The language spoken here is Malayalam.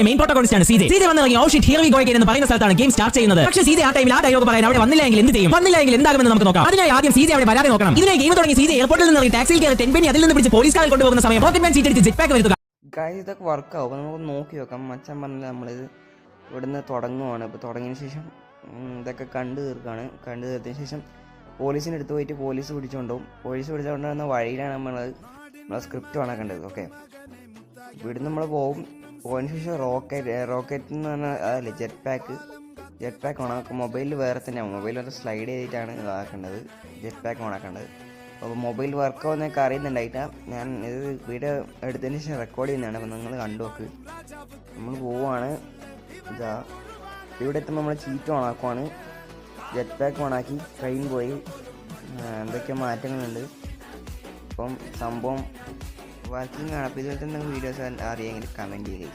മെയിൻ പ്രോട്ടോകോണിസ്റ്റ് ആണ് സീജെ. സീജെ വന്നിറങ്ങി oh shit here we go again എന്ന് പറയുന്ന സ്ഥലത്താണ് ഗെയിം സ്റ്റാർട്ട് ചെയ്യുന്നത്. പക്ഷേ സീജെ ആ ടൈമിൽ ആ ഡയലോഗ് പറയാൻ അവിടെ വന്നില്ലെങ്കിൽ എന്ത് ചെയ്യും, വന്നില്ലെങ്കിൽ എന്താകുമെന്ന് നമുക്ക് നോക്കാം. അതിനായി ആദ്യം സീജെ അവിടെ വരാതെ നോക്കണം. ഇതിനായി ഗെയിം തുടങ്ങി സീജെ എയർപോർട്ടിൽ നിന്ന് ടാക്സിയിൽ കയറി 10 penny അതിൽ നിന്ന് പിടിച്ച് പോലീസുകാരിൽ കൊണ്ടുപോകുന്ന സമയം റോക്കറ്റ്മാൻ സീറ്റ് എടുത്ത് ജെറ്റ് പാക്ക് വരുത്തുക. ഗൈസ് ഇതൊക്കെ വർക്കാവും. അപ്പോൾ നമുക്ക് നോക്കി നോക്കാം. മച്ചാൻ പറഞ്ഞില്ല നമ്മളിത് ഇവിടുന്ന് തുടങ്ങുവാണ്. ഇപ്പോൾ തുടങ്ങിയതിന് ശേഷം ഇതൊക്കെ കണ്ടു തീർത്തതിന് ശേഷം പോലീസിൻ്റെ അടുത്ത് പോയിട്ട് പോലീസ് പിടിച്ചുകൊണ്ടുപോകും. പോലീസ് പിടിച്ചുകൊണ്ടുവന്ന വഴിയിലാണ് നമ്മളെ സ്ക്രിപ്റ്റ് കണക്കേണ്ടത്. ഓക്കെ, ഇവിടുന്ന് നമ്മൾ പോയതിന് ശേഷം റോക്കറ്റ് എന്ന് പറഞ്ഞാൽ അതല്ലേ ജെറ്റ് പാക്ക് ഓണാക്കും. മൊബൈലിൽ വേറെ തന്നെയാണ്, മൊബൈൽ വേറെ സ്ലൈഡ് ചെയ്തിട്ടാണ് ഇതാക്കേണ്ടത്, ജെറ്റ് പാക്ക് ഓണാക്കേണ്ടത്. അപ്പോൾ മൊബൈൽ വർക്കാവുന്നൊക്കെ അറിയുന്നുണ്ടായിട്ടാ ഞാൻ ഇത് വീഡിയോ എടുത്തതിന് ശേഷം റെക്കോർഡ് ചെയ്യുന്നതാണ്. അപ്പോൾ നിങ്ങൾ കണ്ടു നോക്ക്. നമ്മൾ പോവുകയാണ്. ഇതാ ഇവിടെ എത്തുമ്പോൾ നമ്മൾ ചീറ്റ് ഓണാക്കുവാണ്. ജെറ്റ് പാക്ക് ഓണാക്കി ട്രെയിൻ പോയി. എന്തൊക്കെ മാറ്റങ്ങളുണ്ട്. അപ്പം സംഭവം വർക്കിംഗ് ആണ്. അപ്പോൾ ഇതുപോലത്തെ എന്തെങ്കിലും വീഡിയോസ് അറിയാമെങ്കിൽ കമൻറ്റ് ചെയ്യുക.